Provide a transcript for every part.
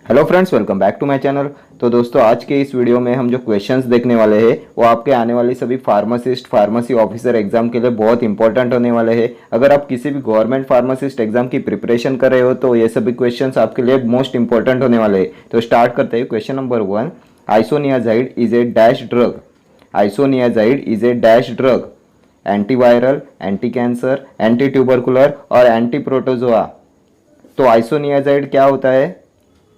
Hello friends, welcome back to my channel. तो दोस्तों, आज के इस वीडियो में हम जो क्वेश्चंस देखने वाले हैं वो आपके आने वाली सभी फार्मासी ऑफिसर एग्जाम के लिए बहुत इंपॉर्टेंट होने वाले हैं। अगर आप किसी भी गवर्नमेंट फार्मासिस्ट एग्जाम की प्रिपरेशन कर रहे हो तो ये सभी क्वेश्चंस आपके लिए मोस्ट इंपॉर्टेंट होने वाले हैं। तो स्टार्ट करते हैं। Question number 1, isoniazid is a dash drug. Isoniazid is a dash drug. Antiviral, anti cancer, anti tubercular और एंटी प्रोटोजोआ। तो आइसोनियाजाइड क्या होता है?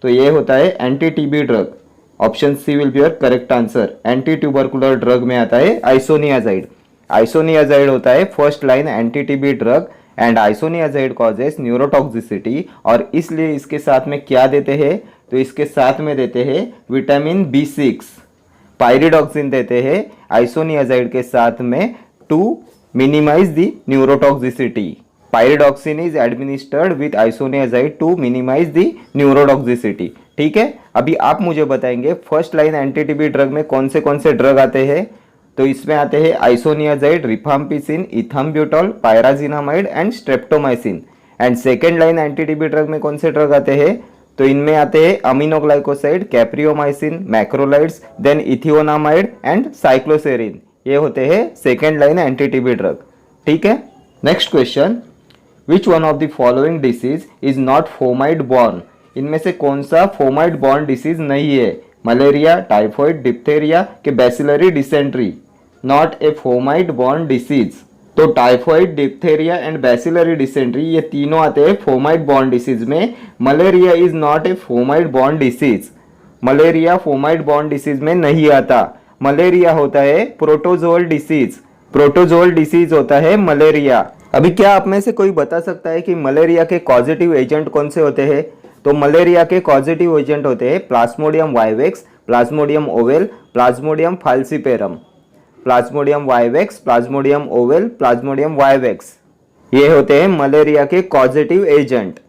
तो ये होता है anti TB drug. Option C will be your correct answer. Anti tubercular drug में आता है आइसोनियाजाइड। आइसोनियाजाइड होता है first line anti TB drug and isoniazid causes neurotoxicity. और इसलिए इसके साथ में क्या देते हैं? तो इसके साथ में देते हैं विटामिन B6, पायरिडॉक्सिन देते हैं आइसोनियाजाइड के साथ में to minimize the neurotoxicity. Pyridoxine is administered with isoniazid to minimize the neurotoxicity. ठीक है, अभी आप मुझे बताएंगे first line anti TB drug में कौन से ड्रग आते हैं। तो इसमें आते हैं isoniazid, rifampicin, ethambutol, pyrazinamide and streptomycin. And second line anti TB drug में कौन से ड्रग आते हैं? तो इनमें आते हैं aminoglycoside, capreomycin, macrolides, then ethionamide and cycloserine. ये होते हैं second line anti TB drug. ठीक है, next question, which one of the following disease is not fomite borne. इनमें से कौन सा फोमाइड बॉर्न डिसीज नहीं है? मलेरिया, टाइफॉइड, डिप्थेरिया के bacillary dysentery. Not a fomite borne disease. तो typhoid, diphtheria and bacillary dysentery ये तीनों आते हैं फोमाइड बॉर्न डिसीज में। Malaria is not a fomite borne disease. Malaria fomite borne disease में नहीं आता। मलेरिया होता है प्रोटोजोअल डिसीज। प्रोटोजोअल डिसीज होता है मलेरिया। अभी क्या आप में से कोई बता सकता है कि मलेरिया के कॉजेटिव एजेंट कौन से होते हैं? तो मलेरिया के कॉजेटिव एजेंट होते हैं Plasmodium vivax, Plasmodium oval, Plasmodium falciparum. Plasmodium vivax, Plasmodium oval, Plasmodium vivax, ये होते हैं मलेरिया के कॉजेटिव एजेंट।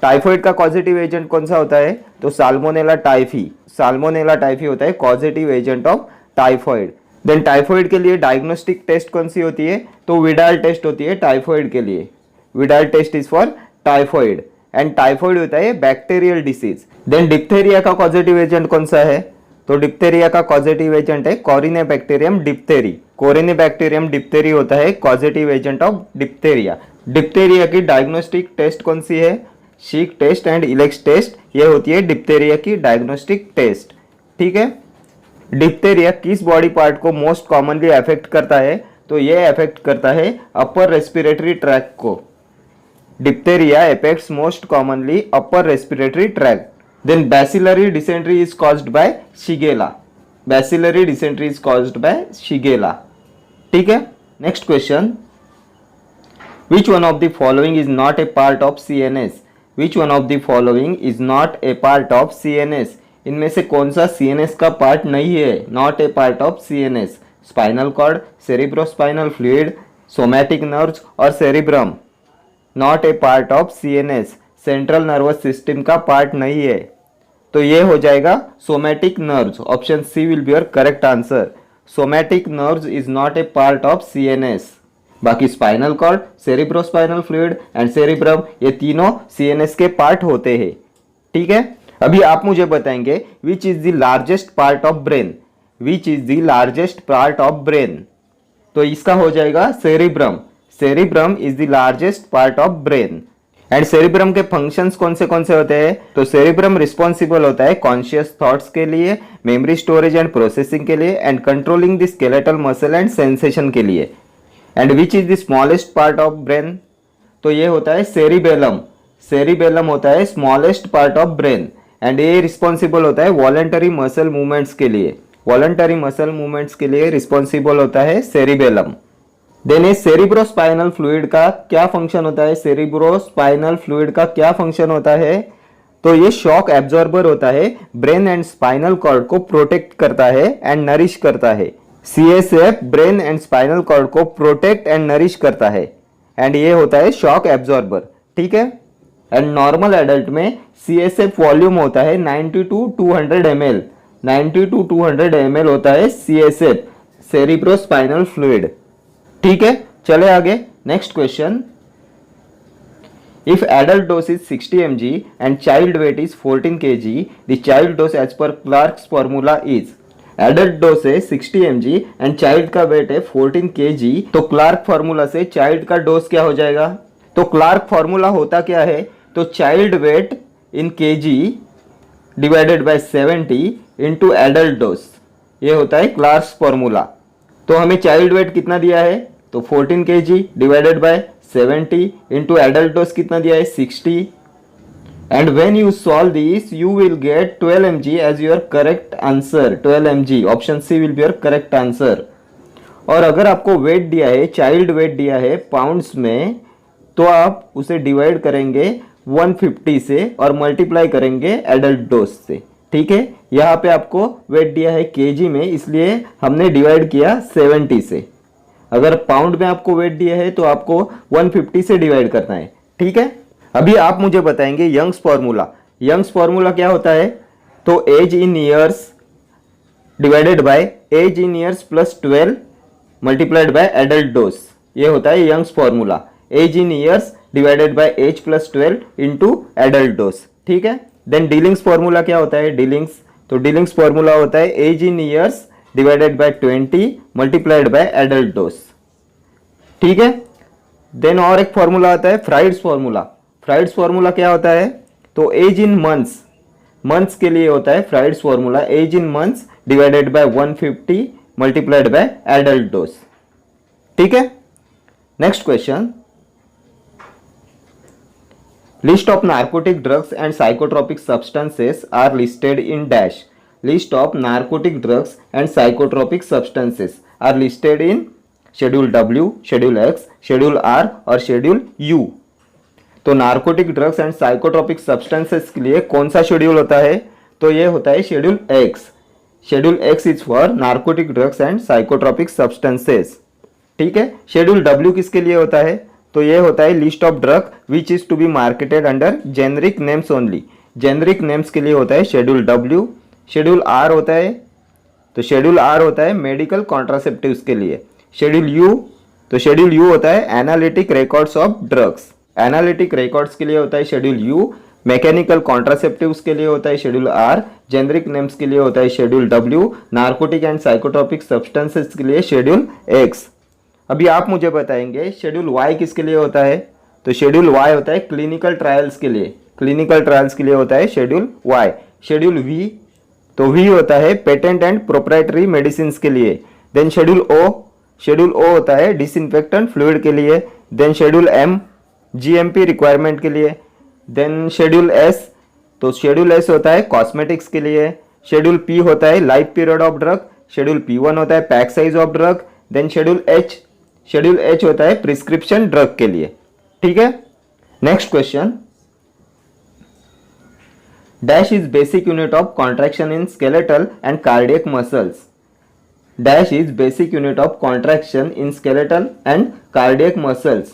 टाइफॉइड का कॉजेटिव एजेंट कौन सा होता है? तो साल्मोनेला टाइफी। साल्मोनेला टाइफी होता है causative agent of typhoid. Then typhoid के लिए डायग्नोस्टिक टेस्ट कौन सी होती है? तो विडाल टेस्ट होती है टाइफॉइड के लिए। Widal test is for typhoid and typhoid होता है बैक्टीरियल डिसीज। देन डिप्थेरिया का पॉजिटिव एजेंट कौन सा है? तो डिप्थेरिया का पॉजिटिव एजेंट है कोरिनेबैक्टीरियम डिप्थेरी। कोरिनेबैक्टीरियम डिप्थेरी होता है positive agent of diphtheria. Diphtheria की डायग्नोस्टिक टेस्ट कौन सी है? Schick test and Elek test, ये होती है डिप्थेरिया की डायग्नोस्टिक टेस्ट। ठीक है, डिप्थेरिया किस बॉडी पार्ट को मोस्ट कॉमनली अफेक्ट करता है? तो ये अफेक्ट करता है अपर रेस्पिरेटरी ट्रैक्ट को। Diphtheria affects most commonly upper respiratory tract. Then bacillary dysentery is caused by Shigella. Bacillary dysentery is caused by Shigella. ठीक है, next question, which one of the following is not a part of CNS। Which one of the following is not a part of CNS। इनमें से कौन सा CNS का part नहीं है? Not a part of CNS। Spinal cord, cerebrospinal fluid, somatic nerves और cerebrum. Not a part of CNS, central nervous system का part नहीं है। तो ये हो जाएगा somatic nerves. Option C will be your correct answer. Somatic nerves is not a part of CNS। बाकी spinal cord, cerebrospinal fluid and cerebrum ये तीनों CNS के पार्ट होते हैं। ठीक है, अभी आप मुझे बताएंगे विच is the largest part of brain. Which is the largest part of brain? तो इसका हो जाएगा cerebrum. Cerebrum is the largest part of brain. And cerebrum के फंक्शंस कौन से होते हैं? तो सेरिब्रम रिस्पॉन्सिबल होता है कॉन्शियस थॉट्स के लिए, मेमोरी स्टोरेज एंड प्रोसेसिंग के लिए and controlling the skeletal muscle and sensation के लिए। And which is the smallest part of brain? तो ये होता है सेरिबेलम। सेरिबेलम होता है smallest part of brain and ये रिस्पॉन्सिबल होता है वॉलंटरी मसल मूवमेंट्स के लिए। वॉलंटरी मसल मूवमेंट्स के लिए रिस्पॉन्सिबल होता है सेरिबेलम। देन ये सेरिब्रोस्पाइनल फ्लूइड का क्या फंक्शन होता है? सेरिब्रोस्पाइनल फ्लूइड का क्या फंक्शन होता है? तो ये शॉक एब्जॉर्बर होता है, ब्रेन एंड स्पाइनल कॉर्ड को प्रोटेक्ट करता है एंड नरिश करता है। CSF brain and spinal cord को प्रोटेक्ट एंड नरिश करता है एंड ये होता है शॉक एब्जॉर्बर। ठीक है, एंड नॉर्मल एडल्ट में CSF वॉल्यूम होता है 90 to 200 ml। 90 to 200 ml होता है CSF, सेरिब्रोस्पाइनल फ्लूइड। ठीक है, चले आगे। Next question, If adult dose is 60 mg and child weight is 14 kg, the child dose as per Clark's formula is। Adult dose है 60 mg and child का wait है 14 kg, तो क्लार्क फॉर्मूला से child का डोज क्या हो जाएगा? तो क्लार्क फॉर्मूला होता क्या है? तो child weight in kg divided by 70 into adult dose, ये होता है क्लार्क्स फॉर्मूला। तो हमें चाइल्ड वेट कितना दिया है? तो 14 kg divided by 70 into adult dose कितना दिया है? 60। And when you solve this, you will get 12 mg as your correct answer। 12 mg, option C will be your correct answer। और अगर आपको वेट दिया है, चाइल्ड वेट दिया है पाउंड्स में, तो आप उसे डिवाइड करेंगे 150 से और मल्टीप्लाई करेंगे एडल्ट डोज से। ठीक है, यहाँ पे आपको वेट दिया है केजी में, इसलिए हमने डिवाइड किया 70 से। अगर पाउंड में आपको वेट दिया है तो आपको 150 से डिवाइड करना है। ठीक है, अभी आप मुझे बताएंगे यंग्स फॉर्मूला। यंग्स फॉर्मूला क्या होता है? तो age in years divided by age in years plus 12 multiplied by adult dose, ये होता है Young's formula. Age in years divided by age plus 12 into adult dose. ठीक है, देन डीलिंग्स फॉर्मूला क्या होता है? डीलिंग्स, तो डीलिंग्स फॉर्मूला होता है age in years divided by 20 multiplied by adult dose. ठीक है, देन और एक फॉर्मूला आता है फ्राइड्स फॉर्मूला। फ्राइड्स फॉर्मूला क्या होता है? तो एज इन मंथ्स, मंथ्स के लिए होता है Fried's formula age in months divided by 150 multiplied by adult dose. ठीक है, next question, list of narcotic drugs and psychotropic substances are listed in dash. List of narcotic drugs and psychotropic substances are listed in schedule W, schedule X, schedule R और schedule U. तो narcotic drugs and psychotropic substances के लिए कौन सा schedule होता है? तो ये होता है schedule X. Schedule x is for narcotic drugs and psychotropic substances. ठीक है, शेड्यूल डब्ल्यू किसके लिए होता है? तो ये होता है list of drug which is to be marketed under generic names only. Generic names के लिए होता है शेड्यूल डब्ल्यू। शेड्यूल आर होता है, तो शेड्यूल आर होता है मेडिकल कॉन्ट्रासेप्टिव्स के लिए। शेड्यूल यू, तो शेड्यूल यू होता है analytic records of drugs. Analytic records के लिए होता है शेड्यूल यू। मैकेनिकल कॉन्ट्रासेप्टिव्स के लिए होता है शेड्यूल आर। जेनरिक नेम्स के लिए होता है schedule W. Narcotic and psychotropic substances के लिए शेड्यूल एक्स। अभी आप मुझे बताएंगे शेड्यूल वाई किसके लिए होता है? तो शेड्यूल वाई होता है क्लिनिकल ट्रायल्स के लिए। क्लिनिकल ट्रायल्स के लिए होता है शेड्यूल वाई। शेड्यूल वी, तो वी होता है पेटेंट एंड प्रोप्राइटरी मेडिसिन के लिए। Then schedule O, schedule O होता है डिसइंफेक्टेंट फ्लूइड के लिए। Then schedule M GMP requirement के लिए। देन शेड्यूल एस, तो शेड्यूल एस होता है कॉस्मेटिक्स के लिए। शेड्यूल पी होता है life period of drug. Schedule P1 होता है pack size of drug. Then schedule H होता है प्रिस्क्रिप्शन ड्रग के लिए। ठीक है, next question, dash is basic unit of contraction in skeletal and cardiac muscles. Dash is basic unit of contraction in skeletal and cardiac muscles.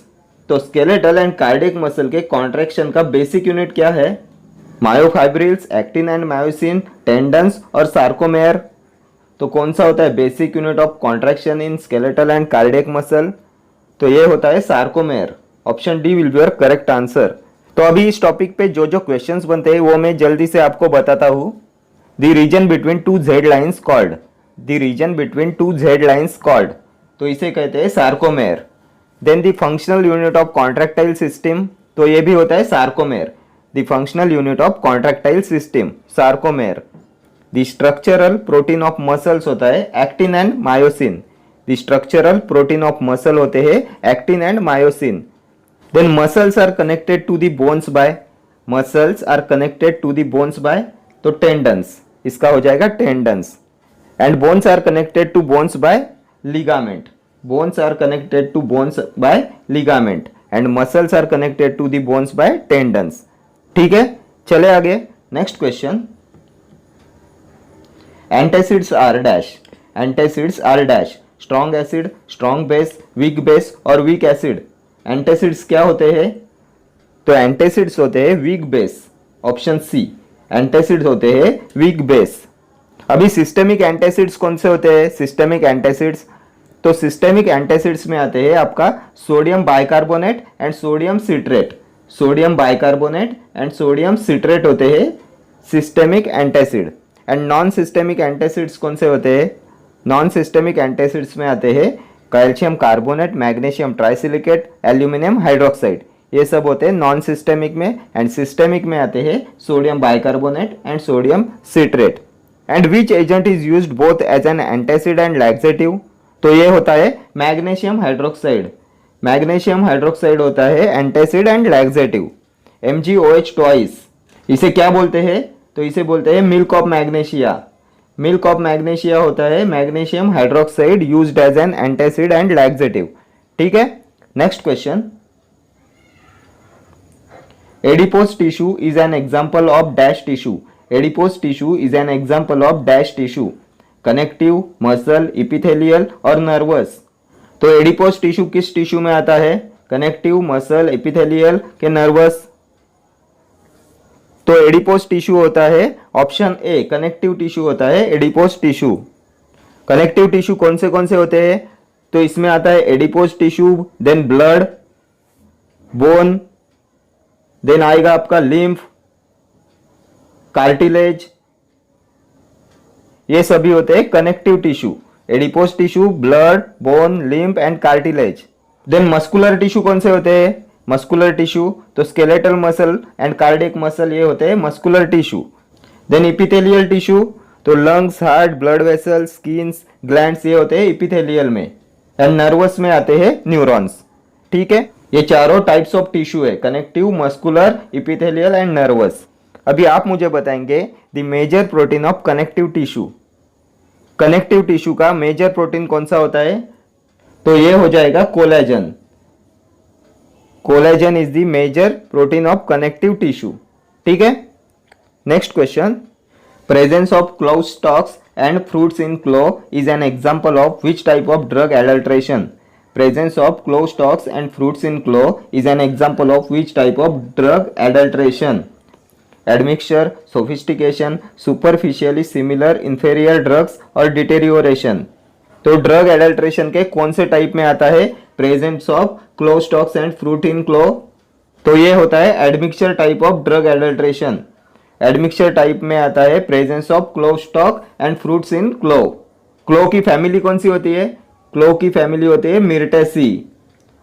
तो skeletal and cardiac muscle के contraction का basic unit क्या है? Myofibrils, actin and myosin, tendons और sarcomere. तो कौन सा होता है basic unit of contraction in skeletal and cardiac muscle? तो ये होता है sarcomere. Option D will be your correct answer. तो अभी इस टॉपिक पे जो जो क्वेश्चंस बनते हैं वो मैं जल्दी से आपको बताता हूँ। The region between two Z lines called, the region between two Z lines called, तो इसे कहते हैं sarcomere. Then the functional unit of contractile system, तो ये भी होता है sarcomere. The functional unit of contractile system sarcomere. The structural protein of muscles होता है actin and myosin. The structural protein of muscle होते हैं actin and myosin. Then muscles are connected to the bones bye, muscles are connected to the bones by, तो tendons, इसका हो जाएगा tendons. And bones are connected to bones by ligament, bones are connected to bones by ligament and muscles are connected to the bones by tendons। ठीक है, चले आगे। Next question, antacids are dash. Antacids are dash, strong acid, strong base, weak base और weak acid. Antacids क्या होते हैं? तो antacids होते हैं weak base. Option C, antacids होते हैं वीक बेस। अभी सिस्टेमिक एंटासिड्स कौन से होते हैं? सिस्टेमिक एंटासिड्स, तो सिस्टेमिक एंटासिड्स में आते हैं आपका sodium bicarbonate and sodium citrate. Sodium bicarbonate and sodium citrate होते हैं systemic antacid. And non systemic antacids कौन से होते हैं? नॉन सिस्टेमिक एंटासिड्स में आते हैं calcium carbonate, magnesium trisilicate, aluminium hydroxide, ये सब होते हैं नॉन सिस्टेमिक में। एंड सिस्टेमिक में आते हैं sodium bicarbonate and sodium citrate. And which agent is used both as an antacid and laxative? तो ये होता है मैग्नीशियम हाइड्रोक्साइड। मैग्नीशियम हाइड्रोक्साइड होता है antacid and laxative. MgOH twice, इसे क्या बोलते हैं? तो इसे बोलते हैं milk of magnesia. Milk of magnesia होता है magnesium hydroxide used as an antacid and laxative. ठीक है, next question. Adipose tissue is an example of dash tissue. Adipose tissue is an example of dash tissue. Connective, muscle, epithelial और nervous। तो adipose tissue किस tissue में आता है? Connective, muscle, epithelial के nervous. तो एडिपोज टिश्यू होता है ऑप्शन ए, कनेक्टिव टिश्यू होता है एडिपोज टिश्यू। कनेक्टिव टिश्यू कौन से होते हैं? तो इसमें आता है adipose tissue, then blood, bone, then आएगा आपका लिम्फ, कार्टिलेज, ये सभी होते हैं connective tissue. Adipose tissue, blood, bone, lymph and cartilage. Then muscular tissue कौन से होते हैं? मस्कुलर टिश्यू तो skeletal muscle and cardiac muscle, ये होते हैं muscular tissue. Then epithelial tissue तो lungs, heart, blood vessel, skins, glands, ये होते हैं इपिथेलियल में। एंड नर्वस में आते हैं न्यूरॉन्स। ठीक है, ये चारों टाइप्स ऑफ टिश्यू है, connective, muscular, epithelial and nervous. अभी आप मुझे बताएंगे the major protein of connective tissue. Connective tissue का मेजर प्रोटीन कौन सा होता है? तो ये हो जाएगा collagen. Collagen is the major protein of connective tissue. ठीक है, next question. Presence of clove stalks and fruits in clove is an example of which type of drug adulteration? Presence of clow stalks and fruits in clow is an example of which type of drug adulteration? Admixture, sophistication, superficially similar, inferior drugs और deterioration। तो drug adulteration के कौन से type में आता है? Presence of clove stalks and fruit in clove, तो ये होता है admixture type of drug adulteration. Admixture type में आता है presence of clove stalk and fruits in clove. Clove की फैमिली कौन सी होती है? क्लो की फैमिली होती है Myrtaceae.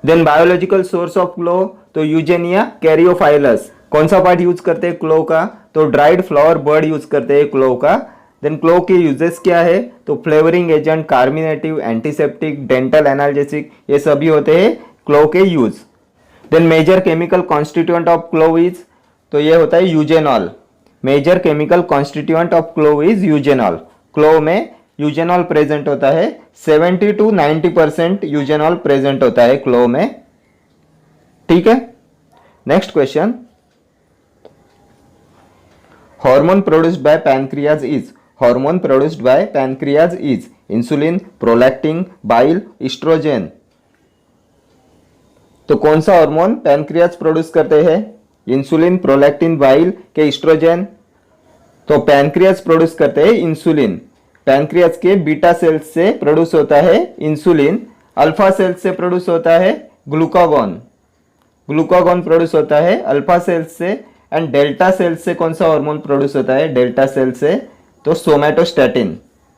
Then biological source of clove तो यूजेनिया कैरियोफाइलस। कौन सा पार्ट यूज करते हैं क्लो का? तो ड्राइड फ्लावर बर्ड यूज करते हैं क्लो का। देन क्लो के यूजेस क्या है? तो flavouring agent, carminative, antiseptic, dental analgesic, ये सभी होते हैं क्लो के use. Then major chemical constituent of clove is, तो ये होता है eugenol. Major chemical constituent of clove is eugenol. Clove में यूजेनॉल प्रेजेंट होता है, 70 to 90% यूजेनॉल प्रेजेंट होता है क्लो में। ठीक है, next question. Hormone produced by pancreas is, hormone produced by pancreas is insulin, prolactin, bile, oestrogen. तो कौन सा हार्मोन पैनक्रियाज प्रोड्यूस करते हैं? इंसुलिन, प्रोलैक्टिन, बाइल के एस्ट्रोजन। तो पैनक्रियाज प्रोड्यूस करते हैं इंसुलिन। पैनक्रियाज के बीटा सेल्स से प्रोड्यूस होता है इंसुलिन। अल्फा सेल्स से प्रोड्यूस होता है ग्लूकागॉन। ग्लूकागॉन प्रोड्यूस होता है अल्फा सेल्स से। एंड डेल्टा सेल्स से कौन सा हार्मोन प्रोड्यूस होता है? डेल्टा सेल से तो सोमैटोस्टैटिन।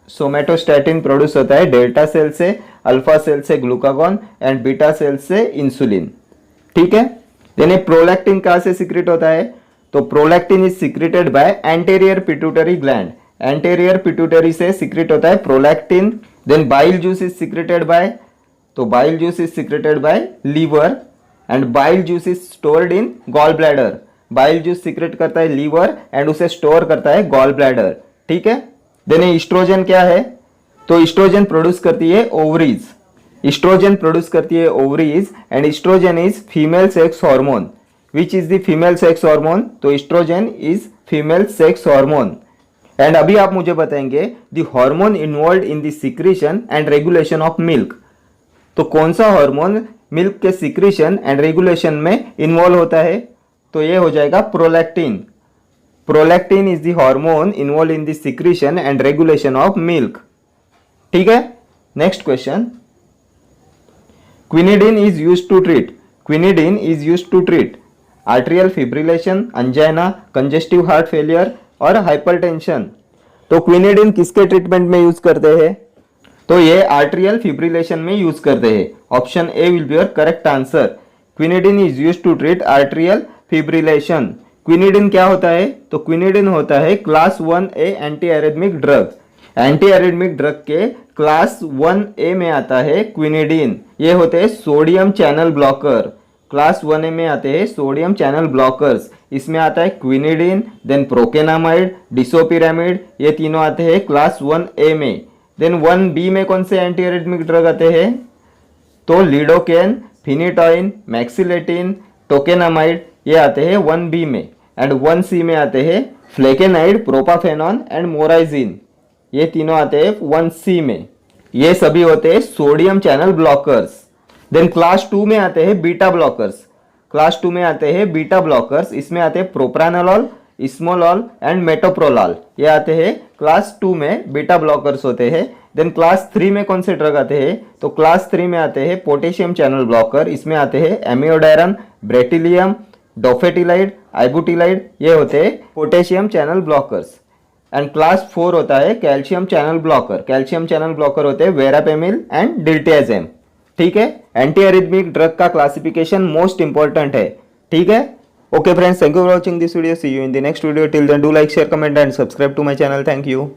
सोमैटोस्टैटिन प्रोड्यूस होता है डेल्टा सेल से, अल्फा सेल से ग्लूकागॉन एंड बीटा सेल से इंसुलिन। ठीक है, देन प्रोलैक्टिन कहां से सीक्रेट होता है? तो prolactin is secreted by anterior pituitary gland. Anterior pituitary से सीक्रेट होता है prolactin. Then bile juice is secreted by, तो bile juice is secreted by liver and bile juice is stored in gall bladder. Bile juice secret करता है liver and उसे store करता है gall bladder. ठीक है, देन ईस्ट्रोजन क्या है? तो ईस्ट्रोजन प्रोड्यूस करती है ओवरीज। ईस्ट्रोजन प्रोड्यूस करती है ovaries and oestrogen is female sex hormone. Which is the female sex hormone? तो oestrogen is female sex hormone. And अभी आप मुझे बताएंगे the hormone involve in the secretion and regulation of milk. तो कौन सा हार्मोन मिल्क के secretion and regulation में इन्वॉल्व होता है? तो ये हो जाएगा prolactin. Prolactin is the hormone involve in the secretion and regulation of milk. ठीक है, next question. Quinidine is used to treat, quinidine is used to treat atrial fibrillation, angina, congestive heart failure और hypertension. तो quinidine किसके treatment में use करते हैं? तो ये आर्ट्रियल फिब्रिलेशन में यूज करते हैं। Option A will be your correct answer. Quinidine is used to treat atrial fibrillation. Quinidine क्या होता है? तो क्विनिडिन होता है class 1A anti arrhythmic drug. Anti arrhythmic drug के क्लास 1A में आता है क्विनिडिन। ये होते हैं sodium channel blocker. Class 1A में आते हैं सोडियम चैनल ब्लॉकर्स। इसमें आता है क्विनिडिन, देन प्रोकेनामाइड, डिसोपिरामिड, ये तीनों आते हैं क्लास 1A में। देन 1B में कौन से एंटी एरिथमिक ड्रग आते हैं? तो लिडोकेन, फिनिटॉइन, मैक्सिलेटिन, टोकेनामाइड, ये आते हैं 1B में। एंड 1C में आते हैं फ्लेकेनाइड, प्रोपाफेनॉन एंड मोराइजिन, ये तीनों आते हैं 1C में। ये सभी होते हैं sodium channel blockers. Then class 2 में आते हैं बीटा ब्लॉकर्स। क्लास 2 में आते हैं बीटा ब्लॉकर्स। इसमें आते हैं प्रोप्रानोलॉल, इस्मोलॉल एंड मेटोप्रोलॉल, ये आते हैं क्लास 2 में बीटा ब्लॉकर्स होते हैं। देन क्लास 3 में कौन से ड्रग आते हैं? तो क्लास 3 में आते हैं पोटेशियम चैनल ब्लॉकर। इसमें आते हैं एमियोडायरन, ब्रेटिलियम, डोफेटिलाइड, आइबुटिलाइड, ये होते हैं potassium channel blockers. And class 4 होता है calcium channel blocker. Calcium channel blocker होते हैं वेरापेमिल एंड डिल्टियाजेम। ठीक है, एंटी एरिथमिक ड्रग का क्लासिफिकेशन मोस्ट इंपॉर्टेंट है। ठीक है, okay friends, thank you for watching this video. See you in the next video. Till then do like, share, comment and subscribe to my channel. Thank you.